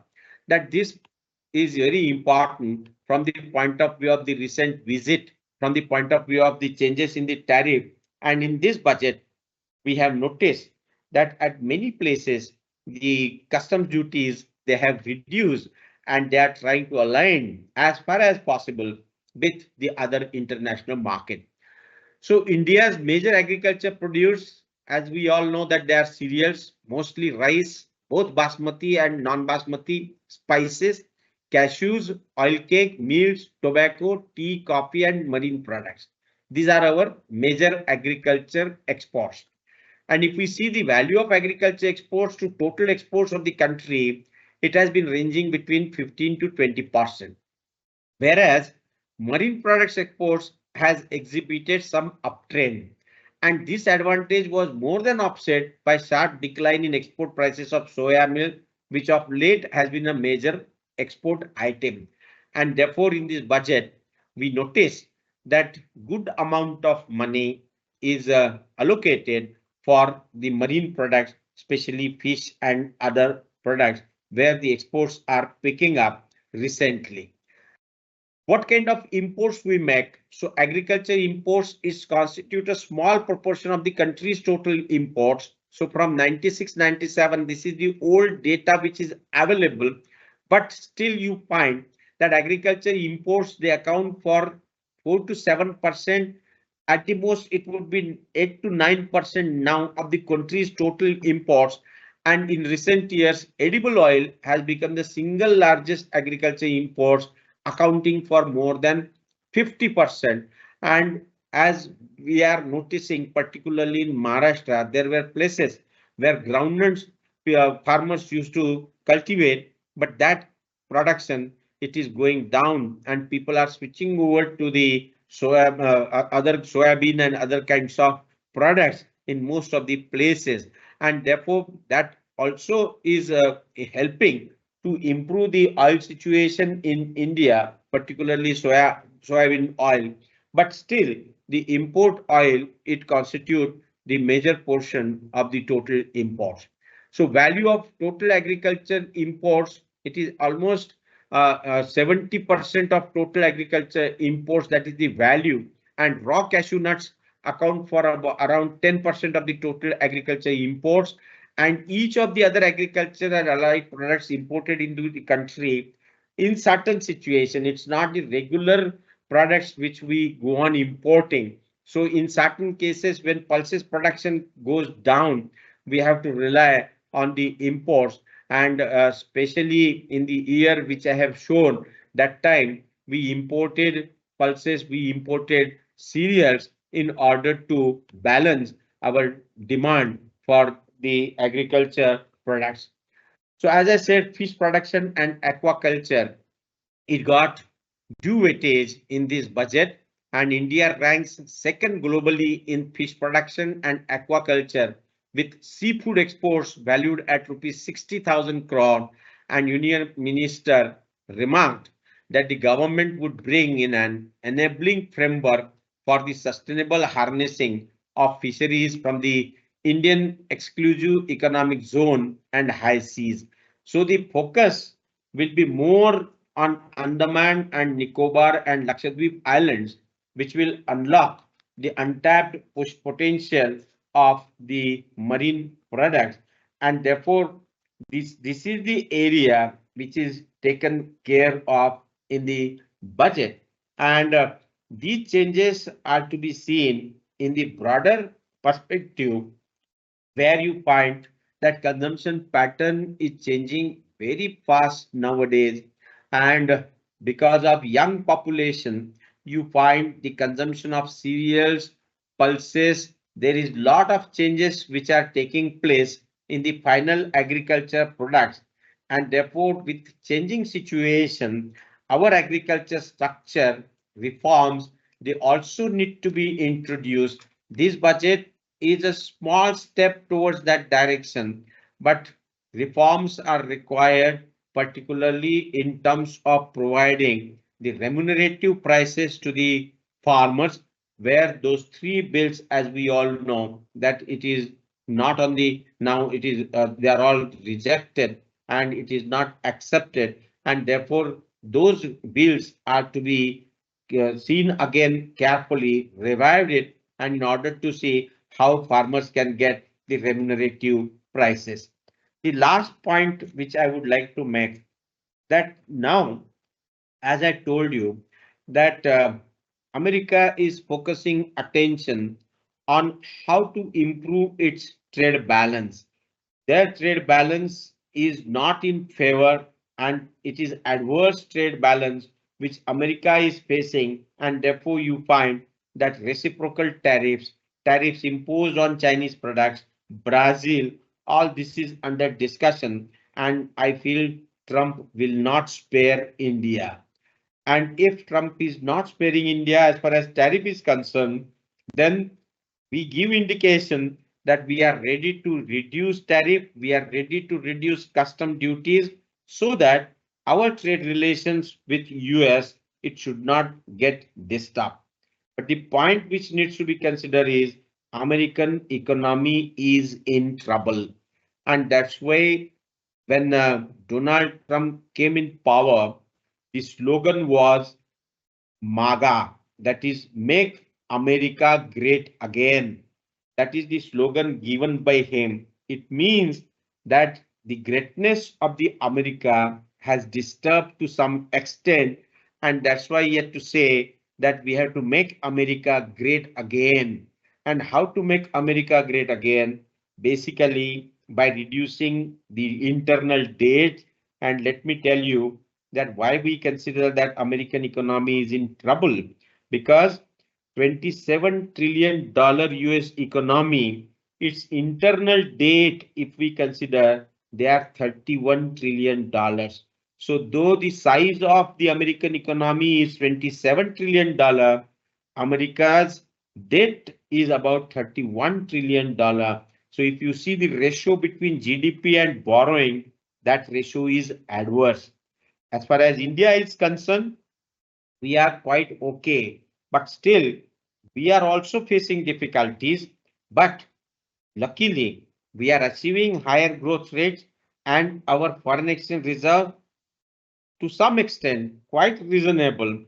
that this is very important from the point of view of the recent visit, from the point of view of the changes in the tariff. And in this budget, we have noticed that at many places, the customs duties, they have reduced and they are trying to align as far as possible with the other international market. So India's major agriculture produce, as we all know, that they are cereals, mostly rice, both basmati and non-basmati, spices, cashews, oil cake, meals, tobacco, tea, coffee, and marine products. These are our major agriculture exports. And if we see the value of agriculture exports to total exports of the country, it has been ranging between 15 to 20%. Whereas marine products exports has exhibited some uptrend. And this advantage was more than offset by sharp decline in export prices of soya meal, which of late has been a major export item. And therefore, in this budget, we notice that good amount of money is allocated for the marine products, especially fish and other products, where the exports are picking up recently. What kind of imports we make? So agriculture imports is constitute a small proportion of the country's total imports. So from 96-97, this is the old data which is available, but still you find that agriculture imports, they account for 4 to 7%. At the most, it would be 8 to 9% now of the country's total imports. And in recent years, edible oil has become the single largest agriculture imports, accounting for more than 50%. And as we are noticing, particularly in Maharashtra, there were places where groundnuts farmers used to cultivate, but that production, it is going down and people are switching over to the other soybean and other kinds of products in most of the places. And therefore, that also is helping to improve the oil situation in India, particularly soybean oil. But still, the import oil, it constitutes the major portion of the total imports. So value of total agriculture imports, it is almost 70% of total agriculture imports, that is the value. And raw cashew nuts account for around 10% of the total agriculture imports. And each of the other agriculture and allied products imported into the country, in certain situation, it's not the regular products which we go on importing. So in certain cases, when pulses production goes down, we have to rely on the imports. And especially in the year which I have shown, that time we imported pulses, we imported cereals in order to balance our demand for the agriculture products. So as I said, fish production and aquaculture, it got due weightage in this budget, and India ranks second globally in fish production and aquaculture, with seafood exports valued at rupees 60,000 crore. And Union Minister remarked that the government would bring in an enabling framework for the sustainable harnessing of fisheries from the Indian exclusive economic zone and high seas. So the focus will be more on Andaman and Nicobar and Lakshadweep Islands, which will unlock the untapped potential of the marine products. And therefore, this is the area which is taken care of in the budget. And these changes are to be seen in the broader perspective, where you find that consumption pattern is changing very fast nowadays. And because of young population, you find the consumption of cereals, pulses, there is lot of changes which are taking place in the final agriculture products. And therefore, with changing situation, our agriculture structure reforms, they also need to be introduced. This budget is a small step towards that direction, but reforms are required, particularly in terms of providing the remunerative prices to the farmers, where those three bills, as we all know, that it is not on the now it is they are all rejected and it is not accepted, and therefore those bills are to be seen again carefully, revived it, and in order to see how farmers can get the remunerative prices. The last point which I would like to make, that now, as I told you, that America is focusing attention on how to improve its trade balance. Their trade balance is not in favor, and it is adverse trade balance which America is facing, and therefore you find that reciprocal tariffs imposed on Chinese products, Brazil, all this is under discussion, and I feel Trump will not spare India. And if Trump is not sparing India as far as tariff is concerned, then we give indication that we are ready to reduce tariff, we are ready to reduce custom duties, so that our trade relations with US, it should not get disturbed. But the point which needs to be considered is American economy is in trouble. And that's why when Donald Trump came in power, the slogan was MAGA, that is Make America Great Again. That is the slogan given by him. It means that the greatness of the America has disturbed to some extent, and that's why he had to say that we have to make America great again. And how to make America great again? Basically, by reducing the internal debt. And let me tell you that why we consider that American economy is in trouble, because $27 trillion US economy, its internal debt, if we consider, they are $31 trillion. So though the size of the American economy is $27 trillion, America's debt is about $31 trillion. So if you see the ratio between GDP and borrowing, that ratio is adverse. As far as India is concerned, we are quite okay, but still we are also facing difficulties. But luckily, we are achieving higher growth rates, and our foreign exchange reserve to some extent quite reasonable,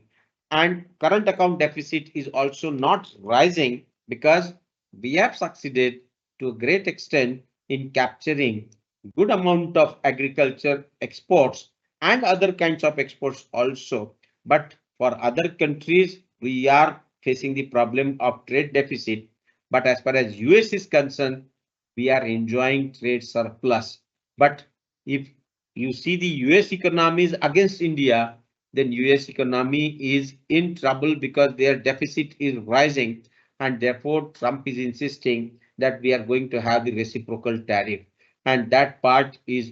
and current account deficit is also not rising, because we have succeeded to a great extent in capturing good amount of agriculture exports and other kinds of exports also. But for other countries, we are facing the problem of trade deficit. But as far as US is concerned, we are enjoying trade surplus. But if you see the US economy is against India, then US economy is in trouble because their deficit is rising, and therefore Trump is insisting that we are going to have the reciprocal tariff, and that part is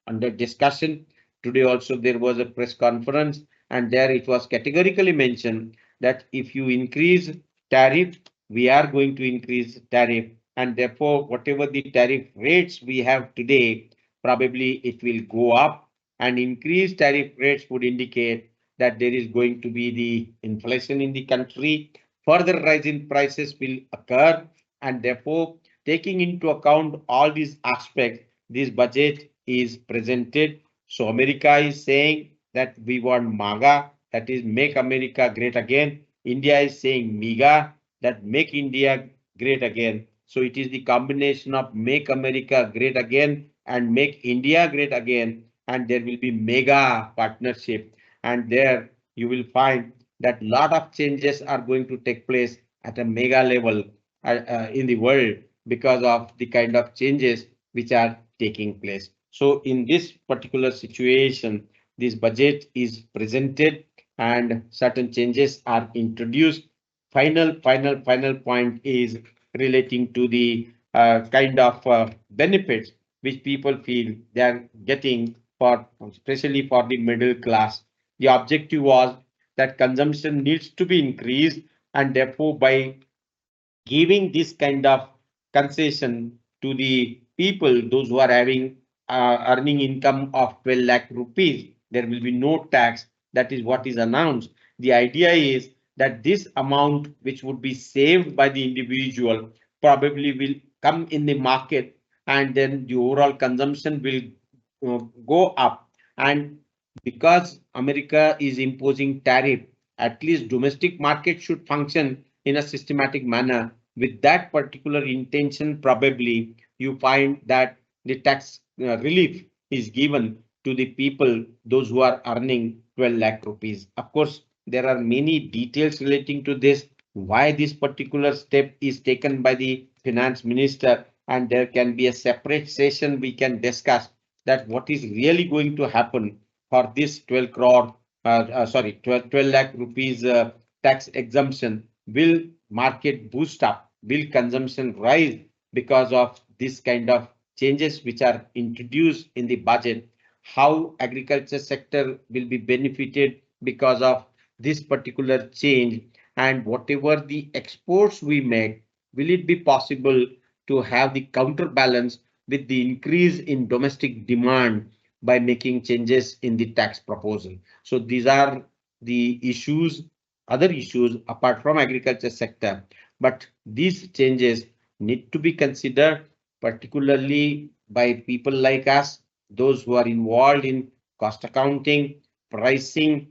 under discussion. Today also there was a press conference, and there it was categorically mentioned that if you increase tariff, we are going to increase tariff, and therefore whatever the tariff rates we have today, probably it will go up, and increased tariff rates would indicate that there is going to be the inflation in the country. Further rise in prices will occur, and therefore taking into account all these aspects, this budget is presented. So America is saying that we want MAGA, that is Make America Great Again. India is saying MEGA, that Make India Great Again. So it is the combination of Make America Great Again and Make India Great Again, and there will be mega partnership, and there you will find that lot of changes are going to take place at a mega level in the world because of the kind of changes which are taking place. So in this particular situation, this budget is presented and certain changes are introduced. Final point is relating to the kind of benefits which people feel they are getting for, especially for the middle class. The objective was that consumption needs to be increased, and therefore by giving this kind of concession to the people, those who are having earning income of 12 lakh rupees, there will be no tax. That is what is announced. The idea is that this amount which would be saved by the individual probably will come in the market, and then the overall consumption will go up. And because America is imposing tariff, at least domestic market should function in a systematic manner. With that particular intention, probably you find that the tax relief is given to the people, those who are earning 12 lakh rupees. Of course, there are many details relating to this, why this particular step is taken by the finance minister, and there can be a separate session we can discuss that what is really going to happen for this 12 lakh rupees tax exemption. Will market boost up? Will consumption rise because of this kind of changes which are introduced in the budget? How agriculture sector will be benefited because of this particular change? And whatever the exports we make, will it be possible to have the counterbalance with the increase in domestic demand by making changes in the tax proposal? So these are the issues, other issues apart from agriculture sector, but these changes need to be considered particularly by people like us, those who are involved in cost accounting, pricing,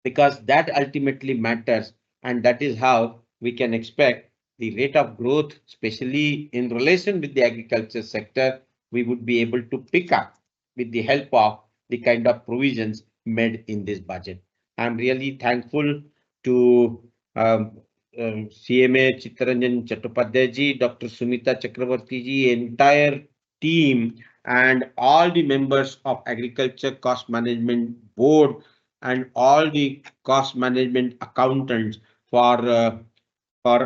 because that ultimately matters, and that is how we can expect the rate of growth, especially in relation with the agriculture sector, we would be able to pick up with the help of the kind of provisions made in this budget. I'm really thankful to CMA Chittaranjan Chattopadhyay ji, Dr. Sumita Chakravarti ji, entire team, and all the members of Agriculture Cost Management Board and all the cost management accountants for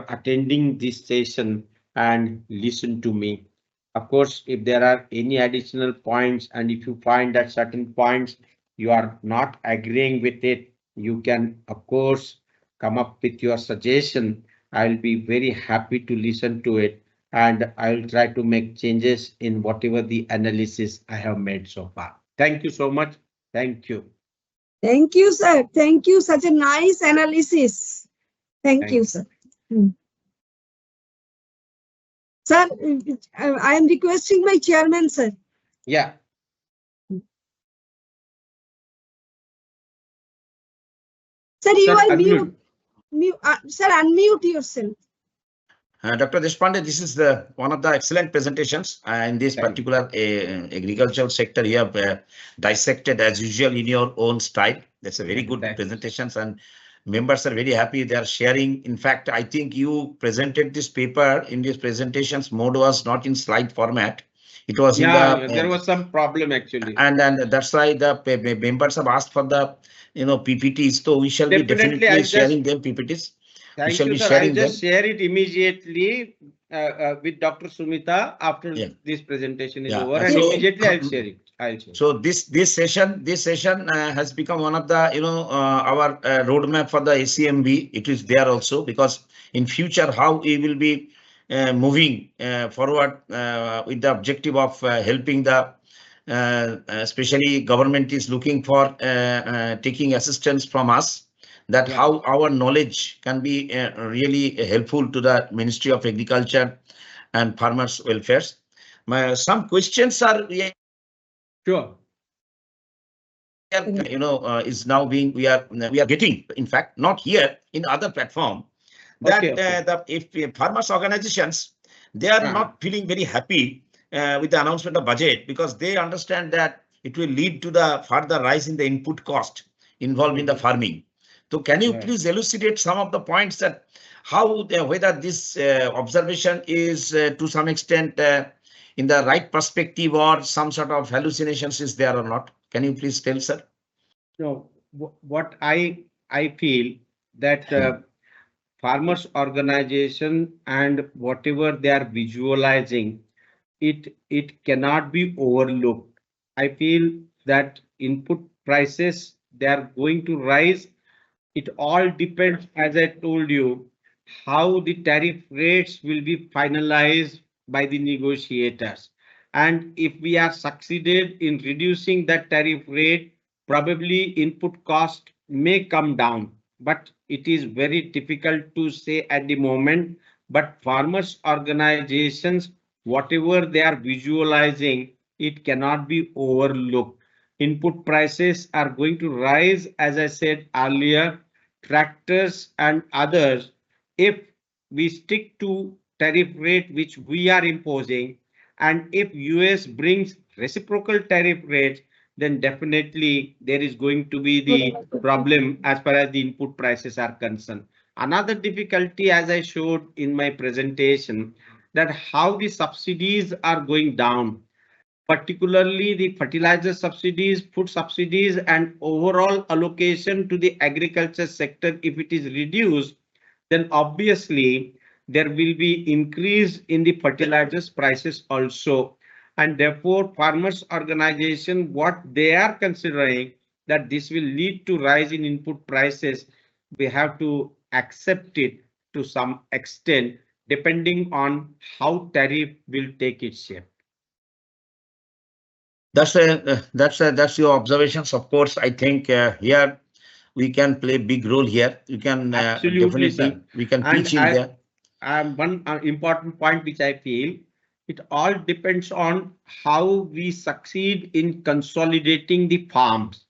attending this session and listen to me. Of course, if there are any additional points, and if you find that certain points you are not agreeing with it, you can of course come up with your suggestion. I'll be very happy to listen to it, and I'll try to make changes in whatever the analysis I have made so far. Thank you so much. Thank you. Thank you, sir. Thank you. Such a nice analysis. Thank you, sir. Sir, I am requesting my chairman, sir. Yeah. Sir, you Sir, are unmute. mute. Sir, unmute yourself. Dr. Deshpande, this is one of the excellent presentations in this Thank particular agricultural sector. You have dissected as usual in your own style. That's a very good presentations, and members are very happy. They are sharing. In fact, I think you presented this paper in this presentations mode was not in slide format. It was in the. There was some problem actually. And that's why the members have asked for the PPTs. So we shall be definitely sharing them PPTs. Thank you, sir. I'll just share it immediately with Dr. Sumita after this presentation is over, and so, immediately I'll share it. So this session has become one of the our roadmap for the ACMB. It is there also, because in future how we will be moving forward with the objective of helping the especially government is looking for taking assistance from us, that how our knowledge can be really helpful to the Ministry of Agriculture and Farmers Welfare. Some questions are sure. Is now being we are getting, in fact, not here, in other platform, that if farmers organizations, they are not feeling very happy with the announcement of budget, because they understand that it will lead to the further rise in the input cost involved in the farming. So can you please elucidate some of the points that how whether this observation is to some extent in the right perspective, or some sort of hallucinations is there or not? Can you please tell, sir? So what I feel that farmers organization and whatever they are visualizing it cannot be overlooked. I feel that input prices, they are going to rise. It all depends, as I told you, how the tariff rates will be finalized by the negotiators. And if we are succeeded in reducing that tariff rate, probably input cost may come down. But it is very difficult to say at the moment. But farmers organizations, whatever they are visualizing, it cannot be overlooked. Input prices are going to rise, as I said earlier, tractors and others. If we stick to tariff rate which we are imposing, and if US brings reciprocal tariff rates, then definitely there is going to be the problem as far as the input prices are concerned. Another difficulty, as I showed in my presentation, that how the subsidies are going down, particularly the fertilizer subsidies, food subsidies, and overall allocation to the agriculture sector. If it is reduced, then obviously there will be increase in the fertilizers prices also. And therefore, farmers organization, what they are considering, that this will lead to rise in input prices, we have to accept it to some extent, depending on how tariff will take its shape. That's your observations. Of course, I think here we can play big role here. You can Absolutely, definitely sir. we can And pitch in there. one important point which I feel, it all depends on how we succeed in consolidating the farms.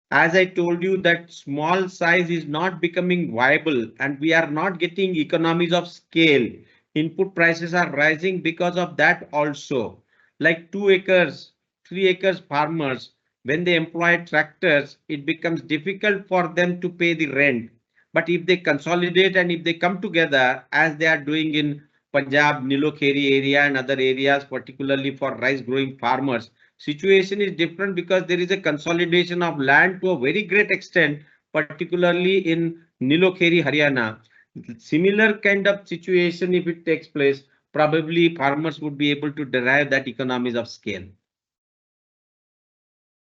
As I told you, that small size is not becoming viable and we are not getting economies of scale. Input prices are rising because of that also. Like 2 acres, 3 acres farmers, when they employ tractors, it becomes difficult for them to pay the rent. But if they consolidate and if they come together, as they are doing in Punjab, Nilokheri area and other areas, particularly for rice growing farmers, situation is different because there is a consolidation of land to a very great extent, particularly in Nilokheri, Haryana. Similar kind of situation, if it takes place, probably farmers would be able to derive that economies of scale.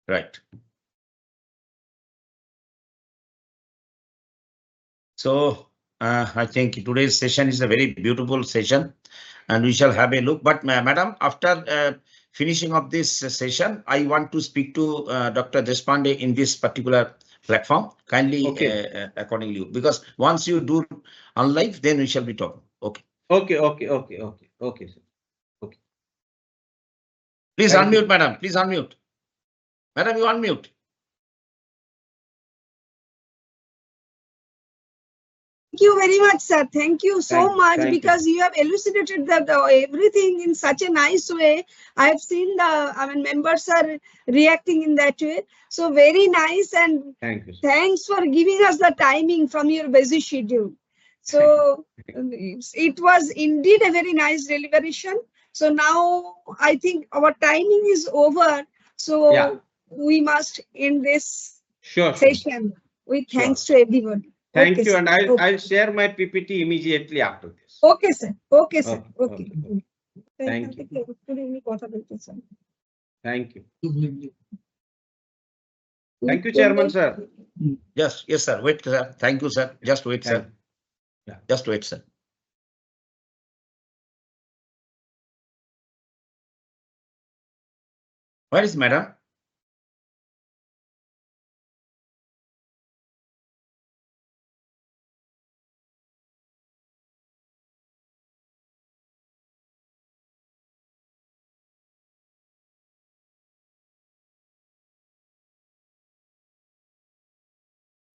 Right. So I think today's session is a very beautiful session and we shall have a look. But madam, after finishing of this session, I want to speak to Dr. Deshpande in this particular platform. Kindly accordingly, because once you do on live, then we shall be talking. Okay. Okay, sir. Okay. Please Thank unmute, you. madam. Please unmute. Madam, you unmute. Thank you very much, sir. Thank you so much, Thank because you. you have elucidated everything in such a nice way. I have seen members are reacting in that way. So very nice, and Thank you, sir. thanks for giving us the timing from your busy schedule. So it was indeed a very nice deliberation. So now I think our timing is over. So Yeah. we must end this Sure. session with thanks to everybody. Thank Okay, you. sir. And I'll share my PPT immediately after this. Okay, sir. Okay, sir. Okay. Okay. Thank you. Thank you. Thank you, Chairman, sir. Yes, sir. Wait, sir. Thank you, sir. Just wait, sir. Yeah. Just wait, sir. Where is madam?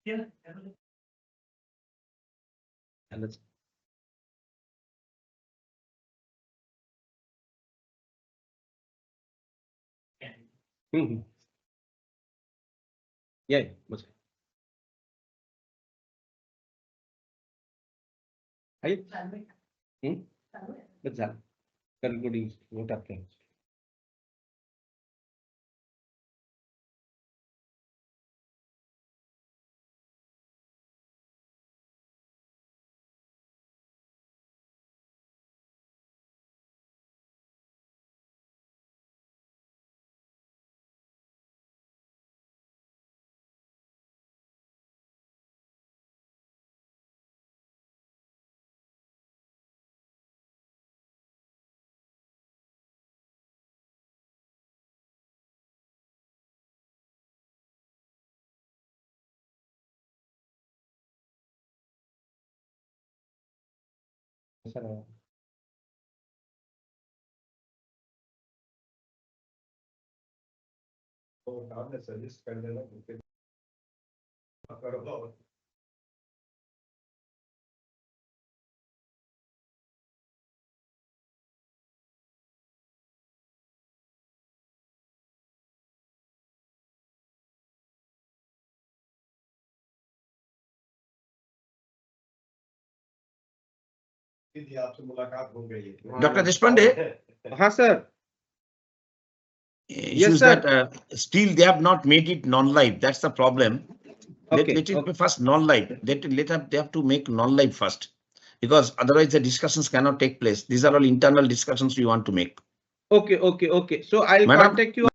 Yeah. Yeah. Concluding. Dr. Deshpande, हाँ sir. issues sir. that still they have not made it non-live. That's the problem. Okay, Let it okay. be first non-live. They have to make non-live first, because otherwise the discussions cannot take place. These are all internal discussions we want to make. Okay, okay, okay. So I'll Madam? contact you.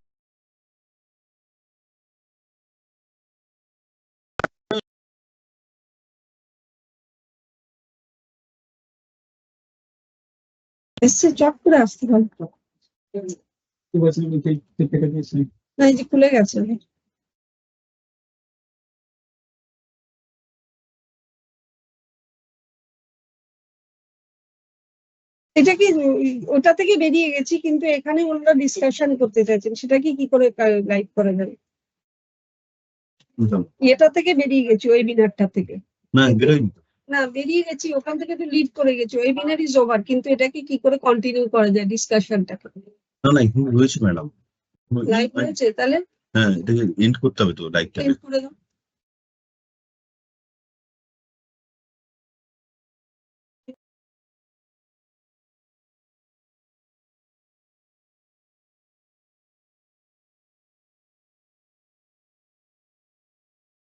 এসছে চট করে আসতে পারতো না, এই যে খুলে গেছে। এটা কি ওটা থেকে বেরিয়ে গেছি, কিন্তু এখানে ওনারা ডিসকাশন করতে চাইছেন, সেটা কি করে লাইভ করা যাবে? এটা থেকে বেরিয়ে গেছি, ওয়েবিনারটা থেকে। না, বেরিয়ে গেছি, ওখান থেকে তো লিড করে গেছি, ওয়েবিনার ইজ ওভার, কিন্তু এটাকে কি করে কন্টিনিউ করা যায় ডিসকাশনটাকে? না না এখানে রয়েছে ম্যাডাম, লাইভ হয়েছে, তাহলে হ্যাঁ এটাকে এন্ড করতে হবে তো লাইভটা। এন্ড করে দাও।